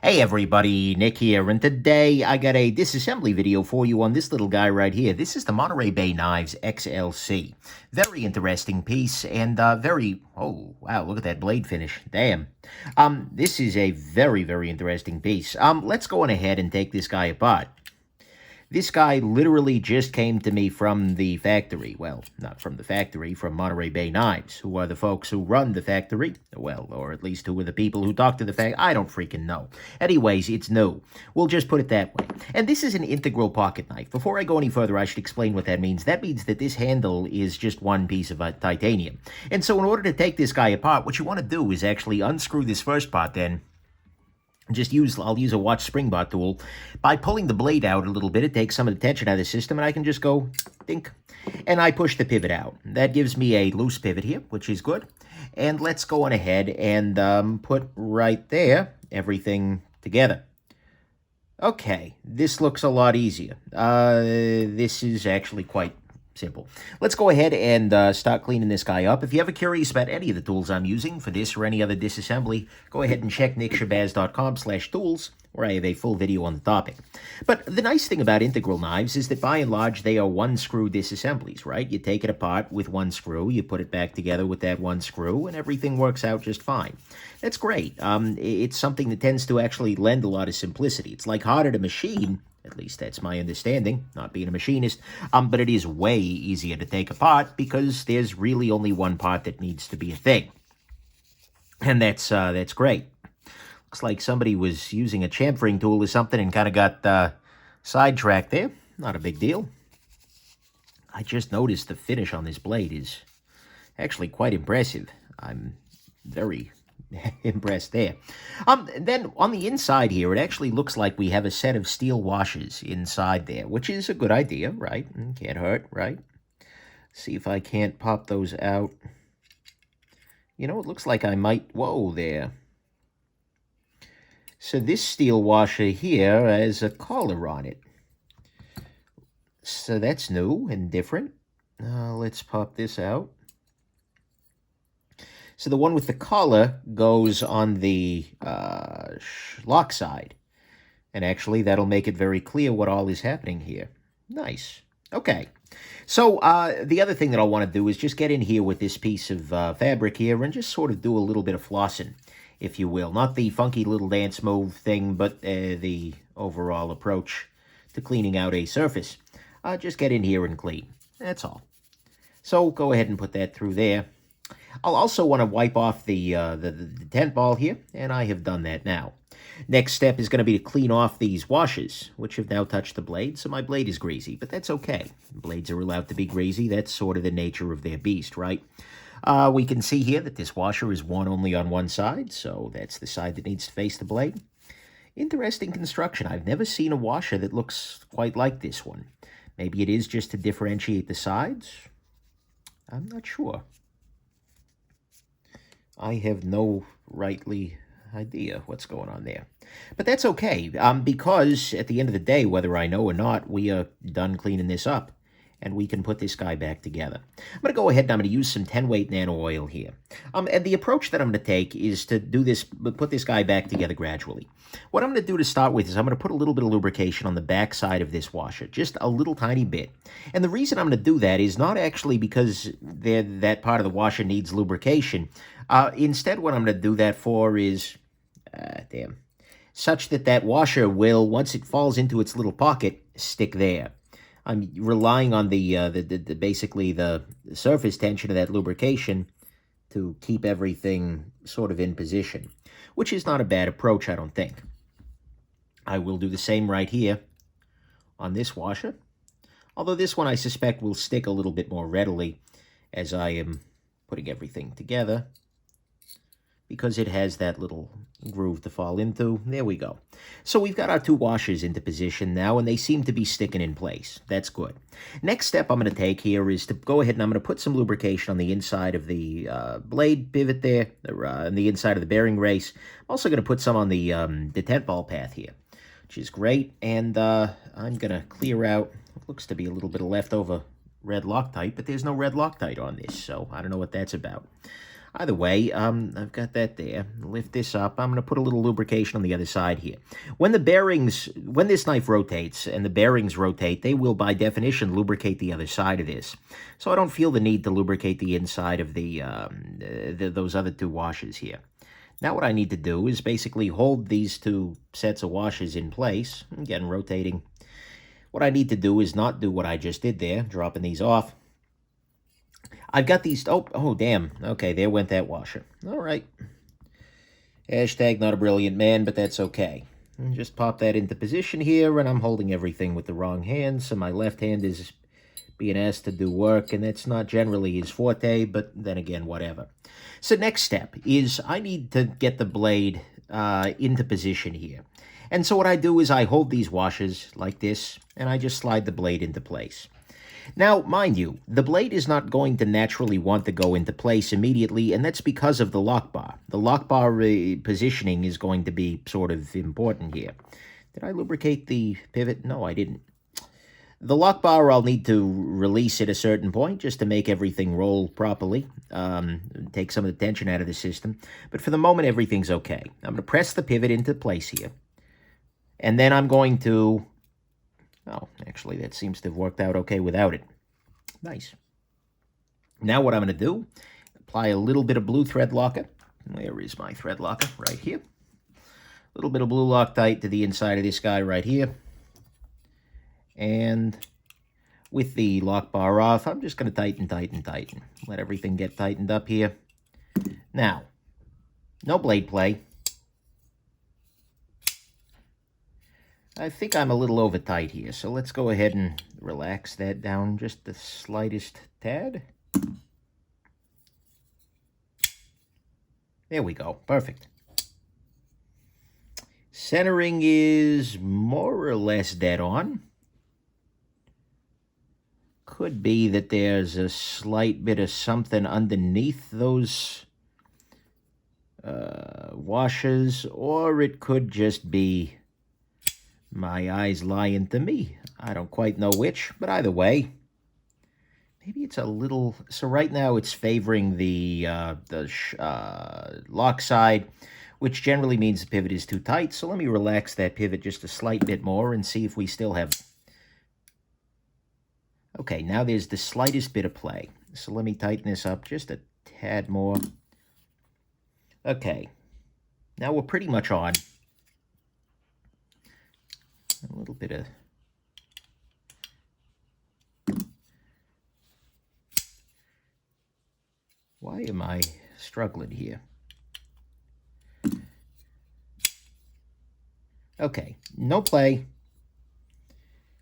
Hey everybody, Nick here, and today I got a disassembly video for you on this little guy right here. This is the Monterey Bay Knives XLC. Very interesting piece, and oh wow, look at that blade finish, damn. This is a very interesting piece. Let's go on ahead and take this guy apart. This guy literally just came to me from the factory. Well, not from the factory, from Monterey Bay Knives, who are the folks who run the factory. Well, or at least who are the people who talk to the factory. I don't freaking know. Anyways, it's new. We'll just put it that way. And this is an integral pocket knife. Before I go any further, I should explain what that means. That means that this handle is just one piece of titanium. And so in order to take this guy apart, what you want to do is actually unscrew this first part then. I'll use a watch spring bar tool. By pulling the blade out a little bit, it takes some of the tension out of the system, and I can just go dink, and I push the pivot out. That gives me a loose pivot here, which is good. And let's go on ahead and put right there everything together. Okay, this looks a lot easier. This is actually quite simple. Let's go ahead and start cleaning this guy up. If you're ever curious about any of the tools I'm using for this or any other disassembly, go ahead and check nickshabazz.com/tools, where I have a full video on the topic. But the nice thing about integral knives is that by and large, they are one-screw disassemblies, right? You take it apart with one screw, you put it back together with that one screw, and everything works out just fine. That's great. It's something that tends to actually lend a lot of simplicity. It's like harder to machine. At least that's my understanding, not being a machinist. But it is way easier to take apart because there's really only one part that needs to be a thing. And that's great. Looks like somebody was using a chamfering tool or something and kind of got sidetracked there. Not a big deal. I just noticed the finish on this blade is actually quite impressive. I'm very impressed there. Then on the inside here, it actually looks like we have a set of steel washers inside there, which is a good idea, right? Can't hurt, right? See if I can't pop those out. You know, it looks like I might... Whoa there. So this steel washer here has a collar on it. So that's new and different. Let's pop this out. So the one with the collar goes on the lock side. And actually, that'll make it very clear what all is happening here. Nice. Okay. So the other thing that I'll want to do is just get in here with this piece of fabric here and just sort of do a little bit of flossing, if you will. Not the funky little dance move thing, but the overall approach to cleaning out a surface. Just get in here and clean. That's all. So go ahead and put that through there. I'll also want to wipe off the tent ball here, and I have done that now. Next step is going to be to clean off these washers, which have now touched the blade, so my blade is greasy, but that's okay. Blades are allowed to be greasy. That's sort of the nature of their beast, right? We can see here that this washer is worn only on one side, so that's the side that needs to face the blade. Interesting construction. I've never seen a washer that looks quite like this one. Maybe it is just to differentiate the sides. I'm not sure. I have no rightly idea what's going on there. But that's okay, because at the end of the day, whether I know or not, we are done cleaning this up, and we can put this guy back together. I'm going to go ahead and I'm going to use some 10-weight nano oil here. And the approach that I'm going to take is to do this, put this guy back together gradually. What I'm going to do to start with is I'm going to put a little bit of lubrication on the back side of this washer, just a little tiny bit. And the reason I'm going to do that is not actually because that part of the washer needs lubrication. Instead, what I'm going to do that for is, such that washer will, once it falls into its little pocket, stick there. I'm relying on basically the surface tension of that lubrication to keep everything sort of in position, which is not a bad approach, I don't think. I will do the same right here on this washer, although this one I suspect will stick a little bit more readily as I am putting everything together, because it has that little groove to fall into. There we go. So we've got our two washers into position now, and they seem to be sticking in place. That's good. Next step I'm going to take here is to go ahead and I'm going to put some lubrication on the inside of the blade pivot there, on the inside of the bearing race. I'm also going to put some on the tent ball path here, which is great. And I'm going to clear out what looks to be a little bit of leftover red Loctite, but there's no red Loctite on this, so I don't know what that's about. Either way, I've got that there. Lift this up. I'm going to put a little lubrication on the other side here. When this knife rotates and the bearings rotate, they will, by definition, lubricate the other side of this. So I don't feel the need to lubricate the inside of those other two washers here. Now what I need to do is basically hold these two sets of washers in place. Again, rotating. What I need to do is not do what I just did there, dropping these off. I've got these, oh, damn. Okay, there went that washer. All right. Hashtag not a brilliant man, but that's okay. And just pop that into position here, and I'm holding everything with the wrong hand, so my left hand is being asked to do work, and that's not generally his forte, but then again, whatever. So next step is I need to get the blade into position here. And so what I do is I hold these washers like this, and I just slide the blade into place. Now, mind you, the blade is not going to naturally want to go into place immediately, and that's because of the lock bar. The lock bar positioning is going to be sort of important here. Did I lubricate the pivot? No, I didn't. The lock bar, I'll need to release at a certain point just to make everything roll properly, take some of the tension out of the system. But for the moment, everything's okay. I'm going to press the pivot into place here. And then I'm going to... Oh, actually, that seems to have worked out okay without it. Nice. Now what I'm going to do, apply a little bit of blue thread locker. Where is my thread locker? Right here. A little bit of blue Loctite to the inside of this guy right here. And with the lock bar off, I'm just going to tighten. Let everything get tightened up here. Now, no blade play. I think I'm a little over tight here, so let's go ahead and relax that down just the slightest tad. There we go. Perfect. Centering is more or less dead on. Could be that there's a slight bit of something underneath those washers, or it could just be my eyes lying to me. I don't quite know which, but either way, maybe it's a little... So right now it's favoring the lock side, which generally means the pivot is too tight. So let me relax that pivot just a slight bit more and see if we still have... Okay, now there's the slightest bit of play. So let me tighten this up just a tad more. Okay, now we're pretty much on. A little bit of... Why am I struggling here? Okay, no play.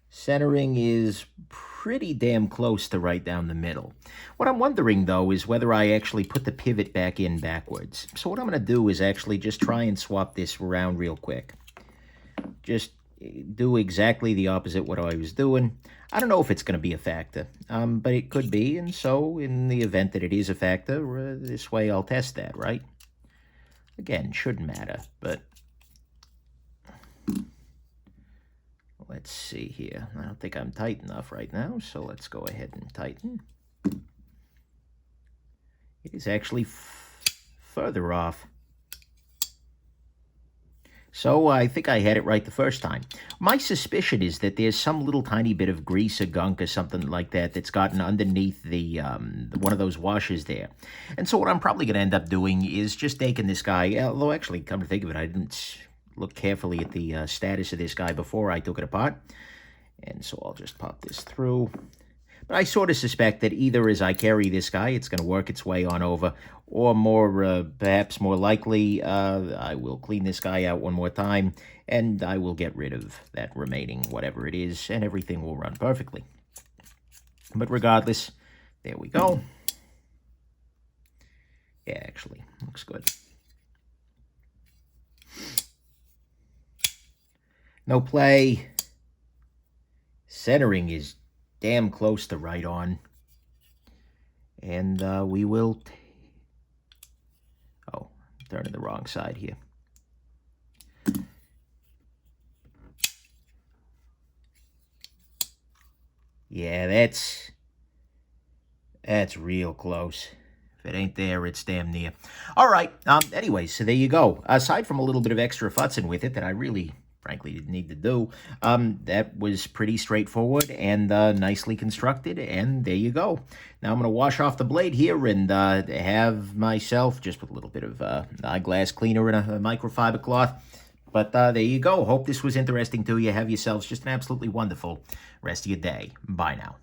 Centering is pretty damn close to right down the middle. What I'm wondering, though, is whether I actually put the pivot back in backwards. So what I'm going to do is actually just try and swap this around real quick. Just do exactly the opposite what I was doing. I don't know if it's going to be a factor, but it could be, and so in the event that it is a factor, this way I'll test that, right? Again, shouldn't matter, but let's see here. I don't think I'm tight enough right now, so let's go ahead and tighten. It is actually further off. So I think I had it right the first time. My suspicion is that there's some little tiny bit of grease or gunk or something like that that's gotten underneath the one of those washers there. And so what I'm probably going to end up doing is just taking this guy, although actually, come to think of it, I didn't look carefully at the status of this guy before I took it apart. And so I'll just pop this through. But I sort of suspect that either as I carry this guy, it's going to work its way on over, or more, perhaps more likely, I will clean this guy out one more time, and I will get rid of that remaining whatever it is, and everything will run perfectly. But regardless, there we go. Yeah, actually, looks good. No play. Centering is damn close to right on. And we will... Oh, I'm turning the wrong side here. Yeah, that's real close. If it ain't there, it's damn near. All right. Anyway, so there you go. Aside from a little bit of extra futzing with it that I really, frankly, didn't need to do, that was pretty straightforward and nicely constructed, and there you go. Now I'm going to wash off the blade here and have myself, just with a little bit of eyeglass cleaner and a microfiber cloth. But there you go. Hope this was interesting to you. Have yourselves just an absolutely wonderful rest of your day. Bye now.